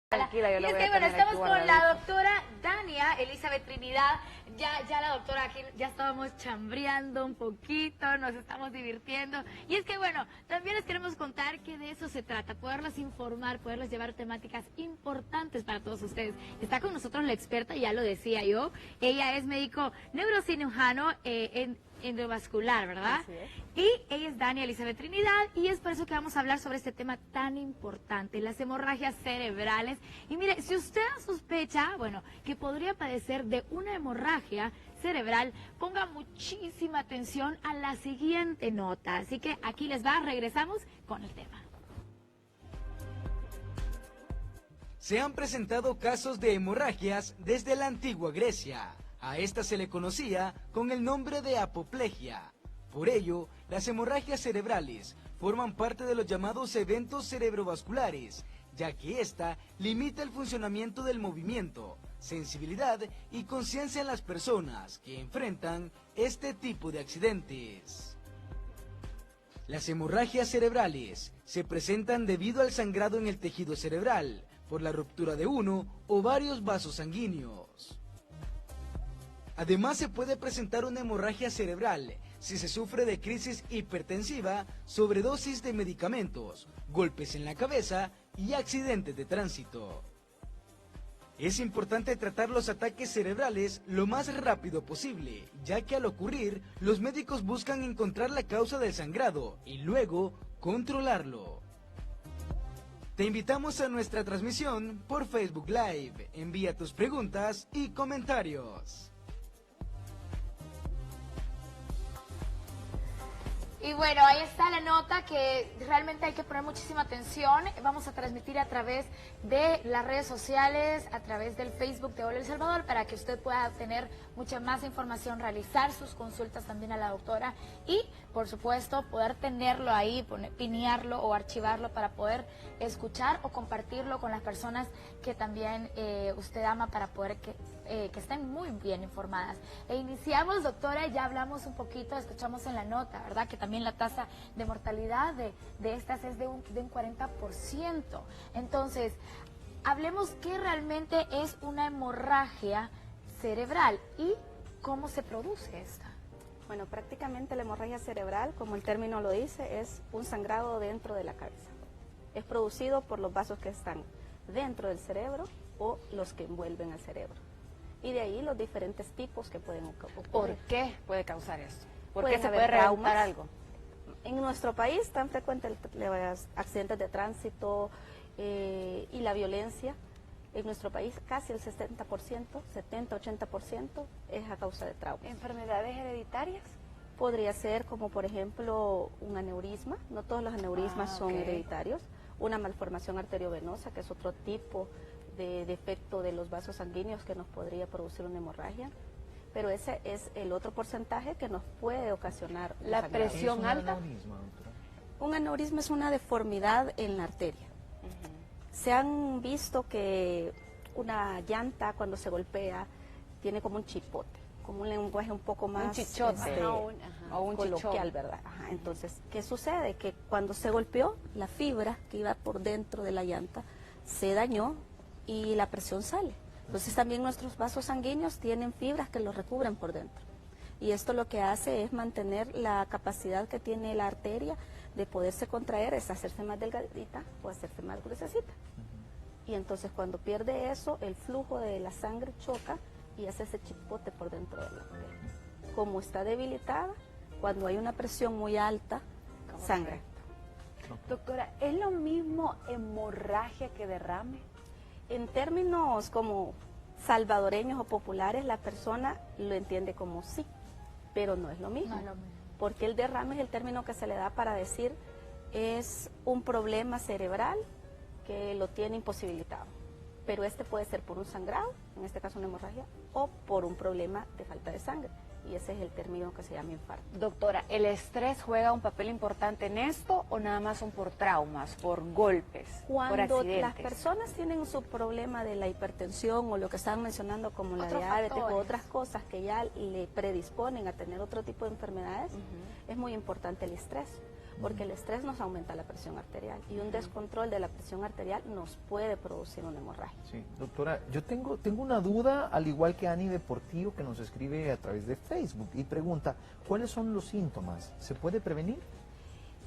Tranquila, yo Y lo es voy que a bueno, tener estamos aquí con guardadito. la doctora Dania Elizabeth Trinidad. Ya la doctora aquí, ya estábamos chambreando un poquito, nos estamos divirtiendo. Y es que bueno, también les queremos contar que de eso se trata, poderlos informar, poderles llevar temáticas importantes para todos ustedes. Está con nosotros la experta, ya lo decía yo, ella es médico neurocirujano en endovascular, ¿verdad? Así es. Y ella es Dania Elizabeth Trinidad y es por eso que vamos a hablar sobre este tema tan importante, las hemorragias cerebrales. Y mire, si usted sospecha, bueno, que podría padecer de una hemorragia cerebral, ponga muchísima atención a la siguiente nota. Así que aquí les va, regresamos con el tema. Se han presentado casos de hemorragias desde la antigua Grecia. A esta se le conocía con el nombre de apoplejía. Por ello, las hemorragias cerebrales forman parte de los llamados eventos cerebrovasculares, ya que ésta limita el funcionamiento del movimiento, sensibilidad y conciencia en las personas que enfrentan este tipo de accidentes. Las hemorragias cerebrales se presentan debido al sangrado en el tejido cerebral, por la ruptura de uno o varios vasos sanguíneos. Además, se puede presentar una hemorragia cerebral si se sufre de crisis hipertensiva, sobredosis de medicamentos, golpes en la cabeza y accidentes de tránsito. Es importante tratar los ataques cerebrales lo más rápido posible, ya que al ocurrir, los médicos buscan encontrar la causa del sangrado y luego controlarlo. Te invitamos a nuestra transmisión por Facebook Live. Envía tus preguntas y comentarios. Y bueno, ahí está la nota que realmente hay que poner muchísima atención. Vamos a transmitir a través de las redes sociales, a través del Facebook de Hola El Salvador, para que usted pueda obtener mucha más información, realizar sus consultas también a la doctora y, por supuesto, poder tenerlo ahí, pinearlo o archivarlo para poder escuchar o compartirlo con las personas que también usted ama para poder que estén muy bien informadas. E iniciamos, doctora, ya hablamos un poquito, escuchamos en la nota, ¿verdad? Que también la tasa de mortalidad de estas es de un 40%. Entonces, hablemos qué realmente es una hemorragia cerebral y cómo se produce esta. Bueno, prácticamente la hemorragia cerebral, como el término lo dice, es un sangrado dentro de la cabeza. Es producido por los vasos que están dentro del cerebro o los que envuelven al cerebro. Y de ahí los diferentes tipos que pueden ocurrir. ¿Por qué puede causar esto? ¿Por qué Pueden se haber puede reventar traumas. algo? En nuestro país tan frecuente los accidentes de tránsito y la violencia. En nuestro país casi el 60%, 70-80% es a causa de traumas. ¿Enfermedades hereditarias? Podría ser como por ejemplo un aneurisma, no todos los aneurismas son ok. hereditarios, una malformación arteriovenosa que es otro tipo de defecto de los vasos sanguíneos que nos podría producir una hemorragia, pero ese es el otro porcentaje que nos puede ocasionar un ¿La sangrado. presión alta? Un aneurisma es una deformidad en la arteria. Se han visto que una llanta cuando se golpea tiene como un chipote, como un lenguaje un poco más Un chichote. O un coloquial, chichón. ¿verdad? Ajá. Entonces, ¿qué sucede? Que cuando se golpeó, la fibra que iba por dentro de la llanta se dañó y la presión sale. Entonces también nuestros vasos sanguíneos tienen fibras que los recubren por dentro. Y esto lo que hace es mantener la capacidad que tiene la arteria de poderse contraer, es hacerse más delgadita o hacerse más gruesecita. Y entonces cuando pierde eso, el flujo de la sangre choca y hace ese chipote por dentro de la arteria. Como está debilitada, cuando hay una presión muy alta, sangra. Doctora, ¿es lo mismo hemorragia que derrame? En términos como salvadoreños o populares, la persona lo entiende como sí, pero no es lo mismo. No es lo mismo. Porque el derrame es el término que se le da para decir es un problema cerebral que lo tiene imposibilitado. Pero este puede ser por un sangrado, en este caso una hemorragia, o por un problema de falta de sangre. Y ese es el término que se llama infarto. Doctora, ¿el estrés juega un papel importante en esto o nada más son por traumas, por golpes, por Cuando accidentes? las personas tienen su problema de la hipertensión o lo que estaban mencionando como la Otros diabetes o factores. otras cosas que ya le predisponen a tener otro tipo de enfermedades, es muy importante el estrés. porque el estrés nos aumenta la presión arterial y un descontrol de la presión arterial nos puede producir una hemorragia. Sí, doctora, yo tengo una duda, al igual que Ani de Portillo, que nos escribe a través de Facebook y pregunta, ¿cuáles son los síntomas? ¿Se puede prevenir?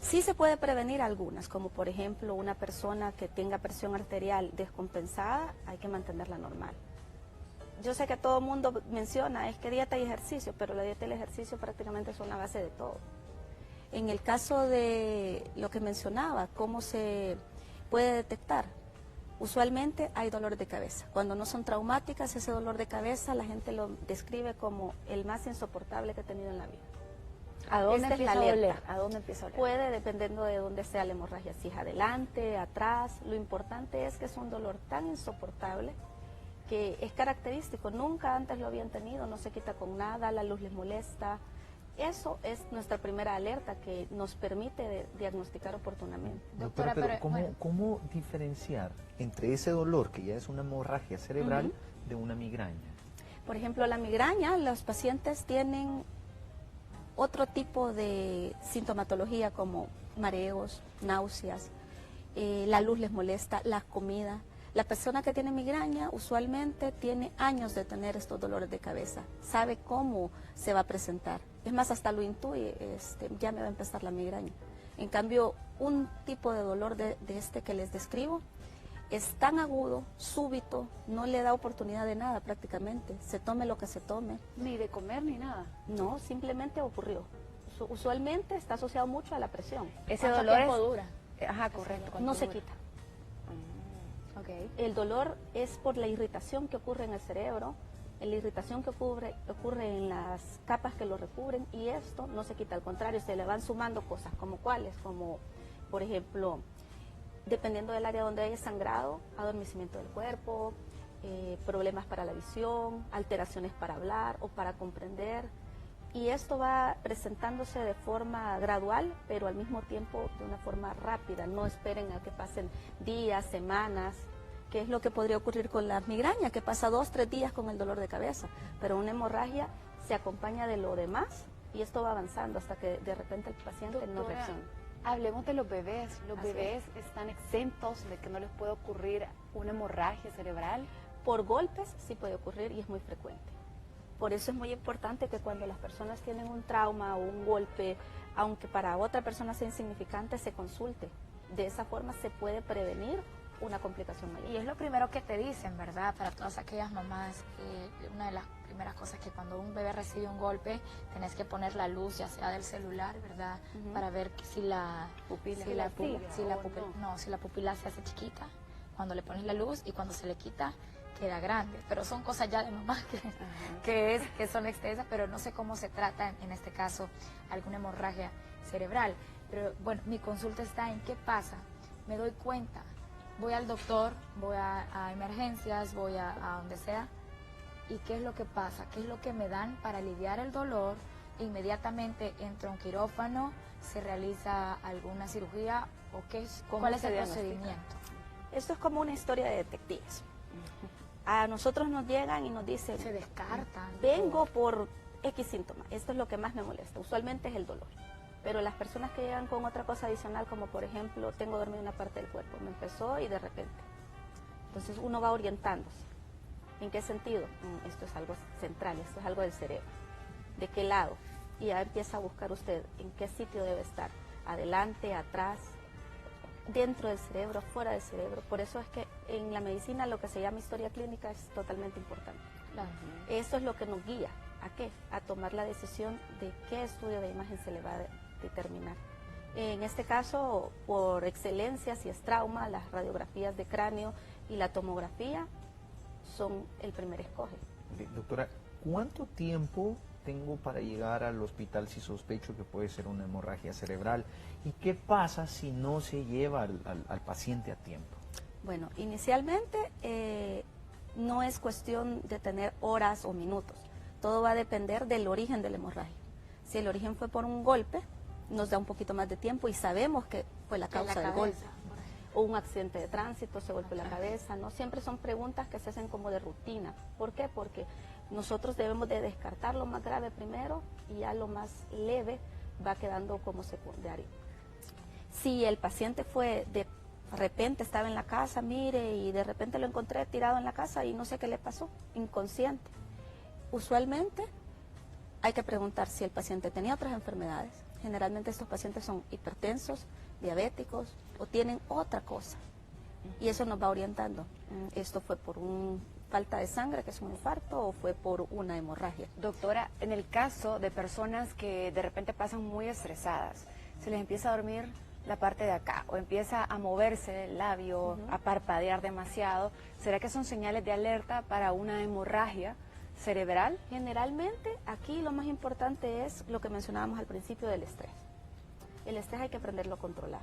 Sí se puede prevenir algunas, como por ejemplo una persona que tenga presión arterial descompensada, hay que mantenerla normal. Yo sé que todo el mundo menciona, es que dieta y ejercicio, pero la dieta y el ejercicio prácticamente son la base de todo. En el caso de lo que mencionaba, ¿cómo se puede detectar? Usualmente hay dolores de cabeza. Cuando no son traumáticas, ese dolor de cabeza la gente lo describe como el más insoportable que he tenido en la vida. ¿A dónde Esta es empieza la a doler? alerta. ¿A dónde empieza a doler? Puede, dependiendo de dónde sea la hemorragia, si es adelante, atrás. Lo importante es que es un dolor tan insoportable que es característico. Nunca antes lo habían tenido, no se quita con nada, la luz les molesta. Eso es nuestra primera alerta que nos permite diagnosticar oportunamente. Doctora, pero pero, ¿cómo, bueno. cómo diferenciar entre ese dolor, que ya es una hemorragia cerebral, de una migraña? Por ejemplo, la migraña, los pacientes tienen otro tipo de sintomatología como mareos, náuseas, la luz les molesta, la comida. La persona que tiene migraña usualmente tiene años de tener estos dolores de cabeza, sabe cómo se va a presentar. Es más, hasta lo intuye, ya me va a empezar la migraña. En cambio, un tipo de dolor de este que les describo es tan agudo, súbito, no le da oportunidad de nada prácticamente. Se tome lo que se tome. Ni de comer ni nada. No, simplemente ocurrió. Usualmente está asociado mucho a la presión. Ese ¿Cuánto dolor tiempo es... dura? Ajá, correcto. No se dura? quita. Ok. El dolor es por la irritación que ocurre en el cerebro, la irritación que ocurre en las capas que lo recubren, y esto no se quita, al contrario, se le van sumando cosas, como cuáles, como por ejemplo, dependiendo del área donde haya sangrado, adormecimiento del cuerpo, problemas para la visión, alteraciones para hablar o para comprender, y esto va presentándose de forma gradual, pero al mismo tiempo de una forma rápida. No esperen a que pasen días, semanas, que es lo que podría ocurrir con la migraña, que pasa 2, 3 días con el dolor de cabeza, pero una hemorragia se acompaña de lo demás y esto va avanzando hasta que de repente el paciente no Doctora, reacciona. hablemos de los bebés. ¿Los Así bebés están exentos de que no les pueda ocurrir una hemorragia cerebral? Por golpes sí puede ocurrir y es muy frecuente. Por eso es muy importante que cuando las personas tienen un trauma o un golpe, aunque para otra persona sea insignificante, se consulte. De esa forma se puede prevenir una complicación mayor. Y es lo primero que te dicen, ¿verdad? Para todas aquellas mamás, una de las primeras cosas que cuando un bebé recibe un golpe, tenés que poner la luz, ya sea del celular, ¿verdad? Para ver si la Pupila. si la ¿Se activa si la o pupila, no? no, si la pupila se hace chiquita, cuando le pones la luz, y cuando se le quita, queda grande. Pero son cosas ya de mamá que son extensas, pero no sé cómo se trata en este caso alguna hemorragia cerebral. Pero bueno, mi consulta está en qué pasa. Me doy cuenta, voy al doctor, voy a emergencias, voy a donde sea, y qué es lo que pasa, qué es lo que me dan para aliviar el dolor. Inmediatamente entro a un quirófano, se realiza alguna cirugía, o cuál es se el diagnostica? procedimiento. Esto es como una historia de detectives. A nosotros nos llegan y nos dicen, Se descartan. vengo por X síntoma, esto es lo que más me molesta, usualmente es el dolor. Pero las personas que llegan con otra cosa adicional, como por ejemplo, tengo dormido una parte del cuerpo, me empezó y de repente. Entonces uno va orientándose. ¿En qué sentido? Esto es algo central, esto es algo del cerebro. ¿De qué lado? Y ya empieza a buscar usted en qué sitio debe estar, adelante, atrás, dentro del cerebro, fuera del cerebro. Por eso es que en la medicina lo que se llama historia clínica es totalmente importante. Claro. Eso es lo que nos guía. ¿A qué? A tomar la decisión de qué estudio de imagen se le va a determinar. En este caso, por excelencia, si es trauma, las radiografías de cráneo y la tomografía son el primer escoge. Doctora, ¿cuánto tiempo tengo para llegar al hospital si sospecho que puede ser una hemorragia cerebral? ¿Y qué pasa si no se lleva al paciente a tiempo? Bueno, inicialmente no es cuestión de tener horas o minutos. Todo va a depender del origen de la hemorragia. Si el origen fue por un golpe, nos da un poquito más de tiempo y sabemos que fue la causa del golpe. O un accidente de tránsito, se golpeó la cabeza, ¿no? Siempre son preguntas que se hacen como de rutina. ¿Por qué? Porque nosotros debemos de descartar lo más grave primero y ya lo más leve va quedando como secundario. Si el paciente fue de repente, estaba en la casa, mire, y de repente lo encontré tirado en la casa y no sé qué le pasó, inconsciente. Usualmente hay que preguntar si el paciente tenía otras enfermedades. Generalmente estos pacientes son hipertensos, diabéticos o tienen otra cosa. Y eso nos va orientando. Esto fue por una falta de sangre, que es un infarto, o fue por una hemorragia. Doctora, en el caso de personas que de repente pasan muy estresadas, se les empieza a dormir la parte de acá o empieza a moverse el labio, a parpadear demasiado, ¿será que son señales de alerta para una hemorragia cerebral? Generalmente aquí lo más importante es lo que mencionábamos al principio del estrés. El estrés hay que aprenderlo a controlar.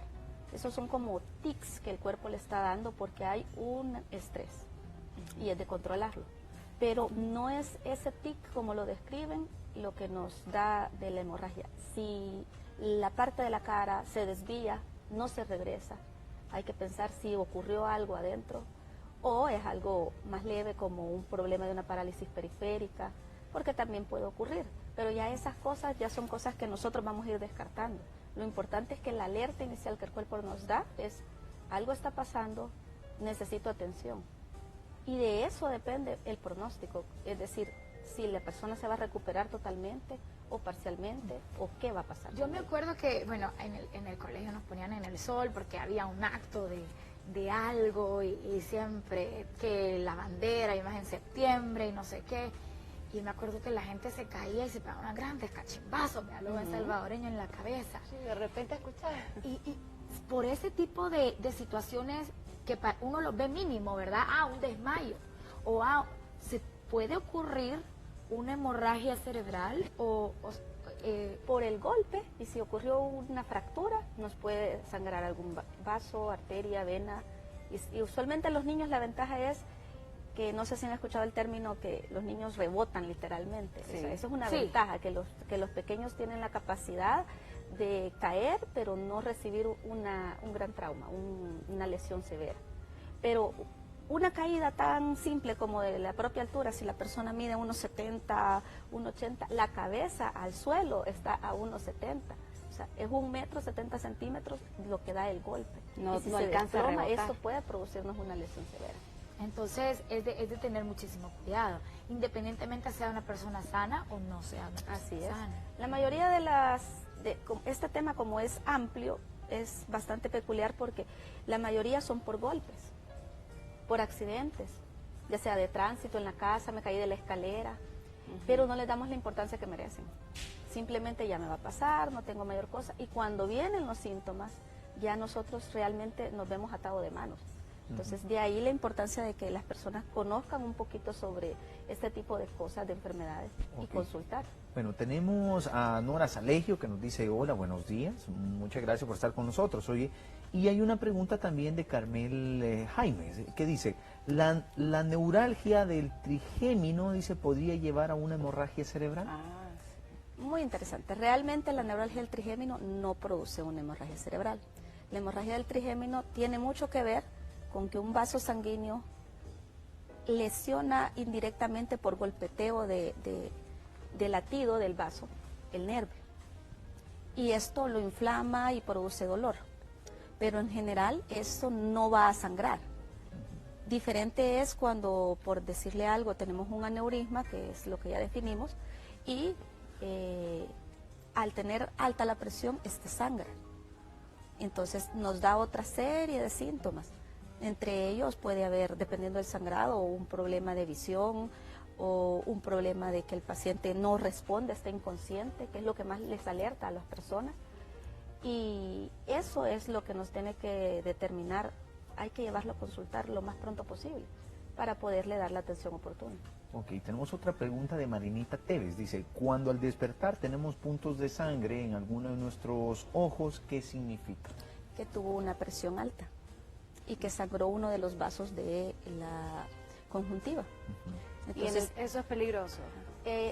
Esos son como tics que el cuerpo le está dando porque hay un estrés y es de controlarlo. Pero no es ese tic como lo describen lo que nos da de la hemorragia. Si la parte de la cara se desvía, no se regresa, hay que pensar si ocurrió algo adentro o es algo más leve como un problema de una parálisis periférica, porque también puede ocurrir. Pero ya esas cosas ya son cosas que nosotros vamos a ir descartando. Lo importante es que la alerta inicial que el cuerpo nos da es algo está pasando, necesito atención. Y de eso depende el pronóstico, es decir, si la persona se va a recuperar totalmente o parcialmente o qué va a pasar. Yo me acuerdo que, bueno, en el colegio nos ponían en el sol porque había un acto de algo y siempre que la bandera iba en septiembre y no sé qué. Y me acuerdo que la gente se caía y se pegaba unos grandes cachimbazos, me lo salvadoreño en la cabeza. Sí, de repente escuchar. Y por ese tipo de situaciones que uno lo ve mínimo, ¿verdad? Un desmayo. ¿Se puede ocurrir una hemorragia cerebral por el golpe? Y si ocurrió una fractura, nos puede sangrar algún vaso, arteria, vena. Y usualmente en los niños la ventaja es que no sé si han escuchado el término que los niños rebotan literalmente. Sí. O sea, eso es una ventaja, que los pequeños tienen la capacidad de caer, pero no recibir un gran trauma, una lesión severa. Pero una caída tan simple como de la propia altura, si la persona mide 1,70, 1,80, la cabeza al suelo está a 1,70. O sea, es 1,70 m lo que da el golpe. No, y si no se alcanza a desploma, rebotar. esto puede producirnos una lesión severa. Entonces es de tener muchísimo cuidado, independientemente sea una persona sana o no sea una persona Así es. sana. La mayoría este tema, como es amplio, es bastante peculiar porque la mayoría son por golpes, por accidentes, ya sea de tránsito, en la casa, me caí de la escalera, pero no les damos la importancia que merecen. Simplemente ya me va a pasar, no tengo mayor cosa, y cuando vienen los síntomas, ya nosotros realmente nos vemos atados de manos. Entonces, de ahí la importancia de que las personas conozcan un poquito sobre este tipo de cosas, de enfermedades, y consultar. Bueno, tenemos a Nora Salegio que nos dice, hola, buenos días, muchas gracias por estar con nosotros. Oye, y hay una pregunta también de Carmel Jaime, que dice, la neuralgia del trigémino, dice, ¿podría llevar a una hemorragia cerebral? Muy interesante. Realmente la neuralgia del trigémino no produce una hemorragia cerebral. La hemorragia del trigémino tiene mucho que ver con que un vaso sanguíneo lesiona indirectamente por golpeteo de latido del vaso, el nervio. Y esto lo inflama y produce dolor. Pero en general eso no va a sangrar. Diferente es cuando, por decirle algo, tenemos un aneurisma, que es lo que ya definimos, y al tener alta la presión, sangra. Entonces nos da otra serie de síntomas. Entre ellos puede haber, dependiendo del sangrado, un problema de visión o un problema de que el paciente no responde, está inconsciente, que es lo que más les alerta a las personas. Y eso es lo que nos tiene que determinar. Hay que llevarlo a consultar lo más pronto posible para poderle dar la atención oportuna. Ok, tenemos otra pregunta de Marinita Tevez. Dice, cuando al despertar tenemos puntos de sangre en alguno de nuestros ojos, ¿qué significa? Que tuvo una presión alta y que sangró uno de los vasos de la conjuntiva. Entonces, eso es peligroso.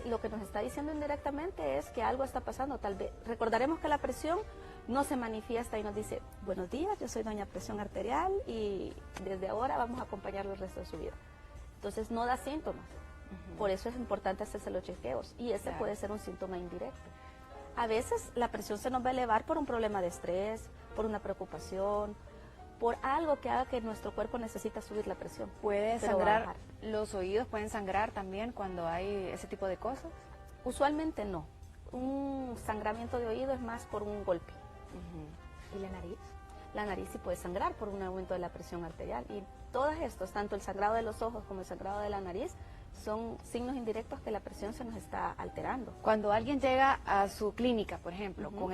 Lo que nos está diciendo indirectamente es que algo está pasando. Tal vez recordaremos que la presión no se manifiesta y nos dice, buenos días, yo soy doña presión arterial y desde ahora vamos a acompañarlo el resto de su vida. Entonces no da síntomas. Por eso es importante hacerse los chequeos y ese puede ser un síntoma indirecto. A veces la presión se nos va a elevar por un problema de estrés, por una preocupación, por algo que haga que nuestro cuerpo necesita subir la presión. ¿Puede pero va a sangrar, bajar. los oídos pueden sangrar también cuando hay ese tipo de cosas? Usualmente no. Un sangramiento de oído es más por un golpe. ¿Y la nariz? La nariz sí puede sangrar por un aumento de la presión arterial. Y todos estos, tanto el sangrado de los ojos como el sangrado de la nariz, son signos indirectos que la presión se nos está alterando. Cuando alguien llega a su clínica, por ejemplo, con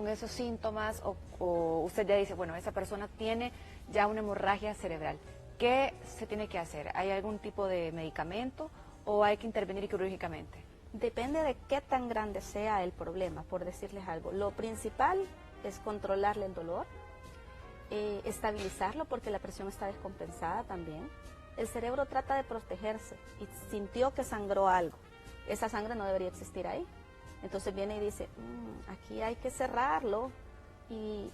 esos síntomas, o usted ya dice, bueno, esa persona tiene ya una hemorragia cerebral, ¿qué se tiene que hacer? ¿Hay algún tipo de medicamento o hay que intervenir quirúrgicamente? Depende de qué tan grande sea el problema, por decirles algo. Lo principal es controlarle el dolor, estabilizarlo porque la presión está descompensada también. El cerebro trata de protegerse y sintió que sangró algo. Esa sangre no debería existir ahí. Entonces viene y dice, aquí hay que cerrarlo y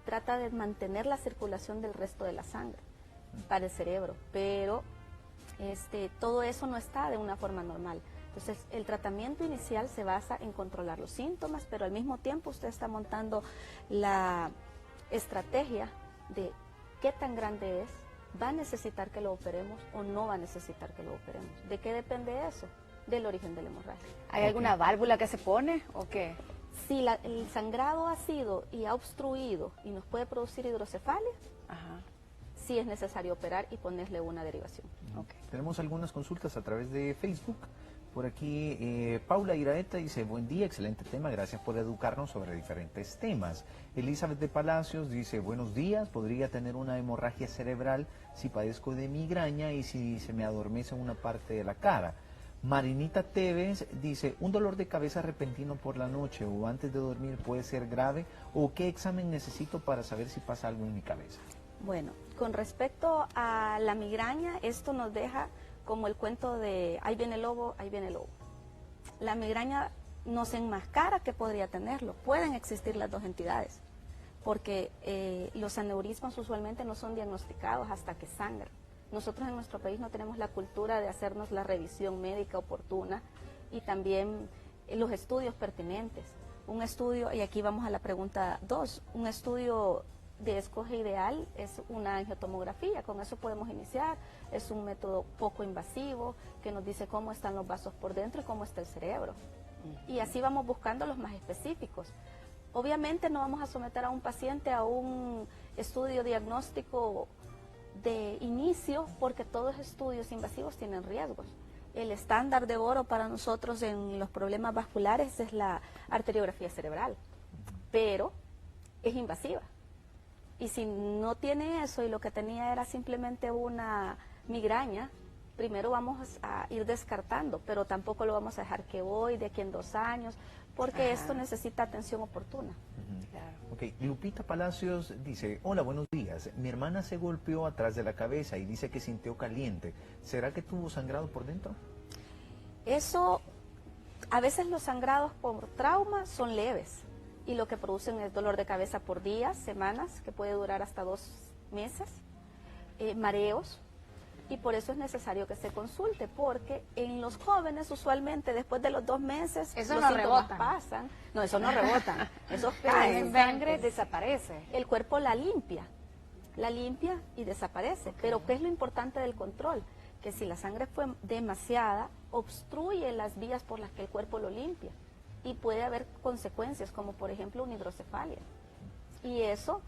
trata de mantener la circulación del resto de la sangre para el cerebro. Pero todo eso no está de una forma normal. Entonces el tratamiento inicial se basa en controlar los síntomas, pero al mismo tiempo usted está montando la estrategia de qué tan grande es, ¿va a necesitar que lo operemos o no va a necesitar que lo operemos? ¿De qué depende eso? Del origen de la hemorragia. ¿Hay alguna válvula que se pone o qué? Si el sangrado ha sido y ha obstruido y nos puede producir hidrocefalia, sí es necesario operar y ponerle una derivación. Tenemos algunas consultas a través de Facebook. Por aquí, Paula Iraeta dice, buen día, excelente tema, gracias por educarnos sobre diferentes temas. Elizabeth de Palacios dice, buenos días, podría tener una hemorragia cerebral si padezco de migraña y si se me adormece una parte de la cara. Marinita Tevez dice, un dolor de cabeza repentino por la noche o antes de dormir puede ser grave, o qué examen necesito para saber si pasa algo en mi cabeza. Bueno, con respecto a la migraña, esto nos deja como el cuento de ahí viene el lobo, ahí viene el lobo. La migraña nos enmascara que podría tenerlo. Pueden existir las dos entidades, porque los aneurismas usualmente no son diagnosticados hasta que sangran. Nosotros en nuestro país no tenemos la cultura de hacernos la revisión médica oportuna y también los estudios pertinentes. Un estudio, y aquí vamos a la pregunta 2, un estudio de escoge ideal es una angiotomografía, con eso podemos iniciar, es un método poco invasivo que nos dice cómo están los vasos por dentro y cómo está el cerebro. Y así vamos buscando los más específicos. Obviamente no vamos a someter a un paciente a un estudio diagnóstico de inicio porque todos los estudios invasivos tienen riesgos. El estándar de oro para nosotros en los problemas vasculares es la arteriografía cerebral, pero es invasiva. Y si no tiene eso y lo que tenía era simplemente una migraña, primero vamos a ir descartando, pero tampoco lo vamos a dejar que hoy, de aquí en 2 años, porque esto necesita atención oportuna. Claro. Ok, Lupita Palacios dice, hola, buenos días. Mi hermana se golpeó atrás de la cabeza y dice que sintió caliente. ¿Será que tuvo sangrado por dentro? Eso, a veces los sangrados por trauma son leves y lo que producen es dolor de cabeza por días, semanas, que puede durar hasta 2 meses, mareos, y por eso es necesario que se consulte, porque en los jóvenes usualmente después de los 2 meses Eso los no síntomas rebota. pasan. No, eso no rebota, eso Pero cae. en sangre desaparece. El cuerpo la limpia y desaparece. Pero ¿qué es lo importante del control? Que si la sangre fue demasiada, obstruye las vías por las que el cuerpo lo limpia y puede haber consecuencias como por ejemplo una hidrocefalia. Y eso,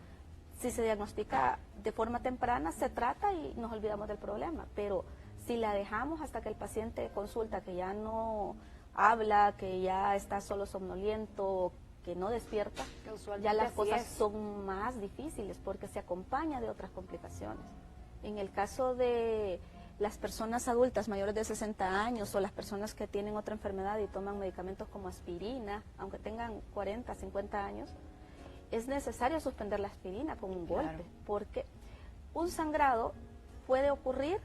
si se diagnostica de forma temprana, se trata y nos olvidamos del problema. Pero si la dejamos hasta que el paciente consulta que ya no habla, que ya está solo somnoliento, que no despierta, Que usualmente ya las así cosas es. son más difíciles porque se acompaña de otras complicaciones. En el caso de las personas adultas mayores de 60 años o las personas que tienen otra enfermedad y toman medicamentos como aspirina, aunque tengan 40, 50 años, es necesario suspender la aspirina con un golpe, Claro. porque un sangrado puede ocurrir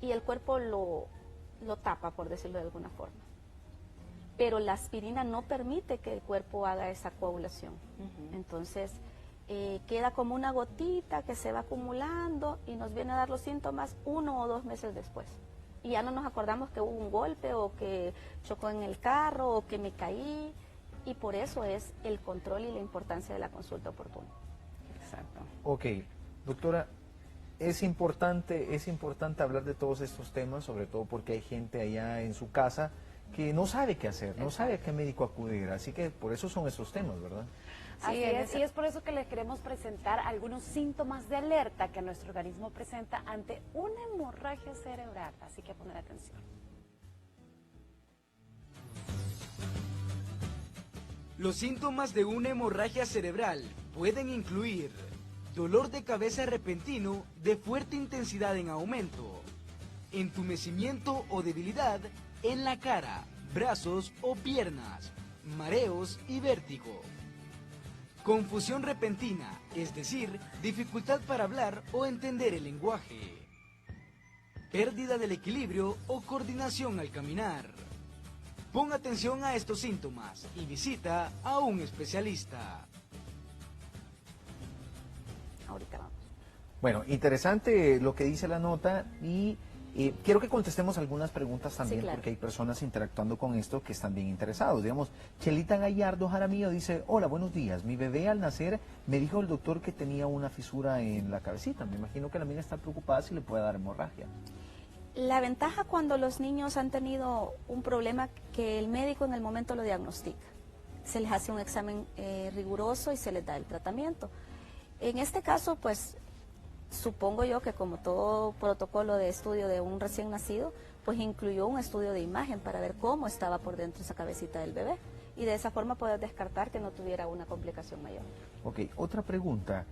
y el cuerpo lo tapa, por decirlo de alguna forma. Pero la aspirina no permite que el cuerpo haga esa coagulación. Entonces, queda como una gotita que se va acumulando y nos viene a dar los síntomas 1 o 2 meses después. Y ya no nos acordamos que hubo un golpe o que chocó en el carro o que me caí. y por eso es el control y la importancia de la consulta oportuna. Exacto. Ok, doctora, es importante hablar de todos estos temas, sobre todo porque hay gente allá en su casa que no sabe qué hacer, no sabe a qué médico acudir, así que por eso son esos temas, ¿verdad? Así es, y es por eso que les queremos presentar algunos síntomas de alerta que nuestro organismo presenta ante una hemorragia cerebral, así que poner atención. Los síntomas de una hemorragia cerebral pueden incluir dolor de cabeza repentino de fuerte intensidad en aumento, entumecimiento o debilidad en la cara, brazos o piernas, mareos y vértigo. Confusión repentina, es decir, dificultad para hablar o entender el lenguaje. Pérdida del equilibrio o coordinación al caminar. Pon atención a estos síntomas y visita a un especialista. Ahorita vamos. Bueno, interesante lo que dice la nota y quiero que contestemos algunas preguntas también, Sí, claro. porque hay personas interactuando con esto que están bien interesados. Digamos, Chelita Gallardo Jaramillo dice, hola, buenos días, mi bebé al nacer me dijo el doctor que tenía una fisura en la cabecita. Me imagino que la mía está preocupada si le puede dar hemorragia. La ventaja cuando los niños han tenido un problema que el médico en el momento lo diagnostica. Se les hace un examen riguroso y se les da el tratamiento. En este caso, pues, supongo yo que como todo protocolo de estudio de un recién nacido, pues incluyó un estudio de imagen para ver cómo estaba por dentro esa cabecita del bebé y de esa forma poder descartar que no tuviera una complicación mayor. Ok, otra pregunta.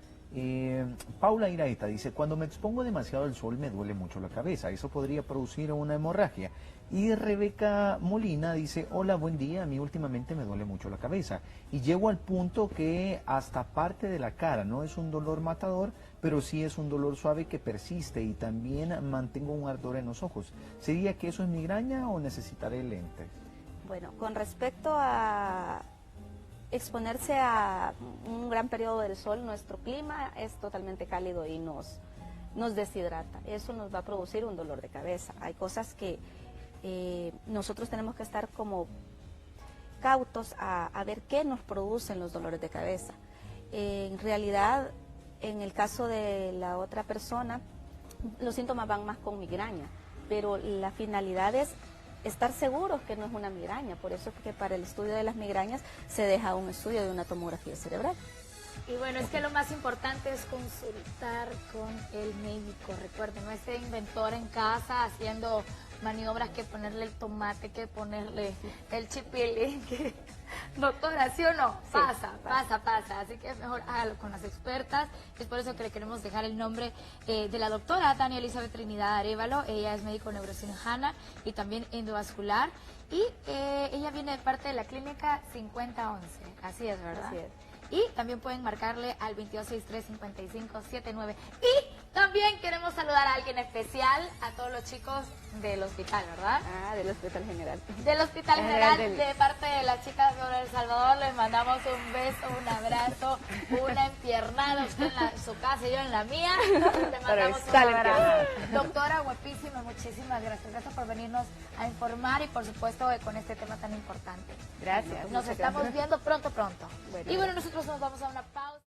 Paula Iraeta dice, cuando me expongo demasiado al sol me duele mucho la cabeza, eso podría producir una hemorragia. Y Rebeca Molina dice, hola, buen día, a mí últimamente me duele mucho la cabeza y llego al punto que hasta parte de la cara, no es un dolor matador, pero sí es un dolor suave que persiste y también mantengo un ardor en los ojos. ¿Sería que eso es migraña o necesitaré lentes? Bueno, con respecto a exponerse a un gran periodo del sol, nuestro clima es totalmente cálido y nos deshidrata. Eso nos va a producir un dolor de cabeza. Hay cosas que nosotros tenemos que estar como cautos a ver qué nos producen los dolores de cabeza. En realidad, en el caso de la otra persona, los síntomas van más con migraña, pero la finalidad es estar seguros que no es una migraña. Por eso es que para el estudio de las migrañas se deja un estudio de una tomografía cerebral. Y bueno, es que lo más importante es consultar con el médico. Recuerden, no esté inventor en casa haciendo maniobras, que ponerle el tomate, que ponerle el chipilín. Que... Doctora, ¿sí o no? Sí, Pasa. Así que mejor hágalo con las expertas. Es por eso que le queremos dejar el nombre de la doctora Tania Elizabeth Trinidad Arévalo. Ella es médico neurocirujana y también endovascular. Y ella viene de parte de la clínica 5011. Así es, ¿verdad? Así es. Y también pueden marcarle al 2263-5579. Y también queremos saludar a alguien especial, a todos los chicos del hospital, ¿verdad? Ah, del Hospital General. Del Hospital General, del- de parte de las chicas de El Salvador, les mandamos un beso, un abrazo, una empiernada, usted en su casa y yo en la mía. Le mandamos un sale abrazo. Doctora, guapísima, muchísimas gracias. Gracias por venirnos a informar y por supuesto con este tema tan importante. Gracias. Nos estamos viendo pronto. Bueno, Y bueno, nosotros nos vamos a una pausa.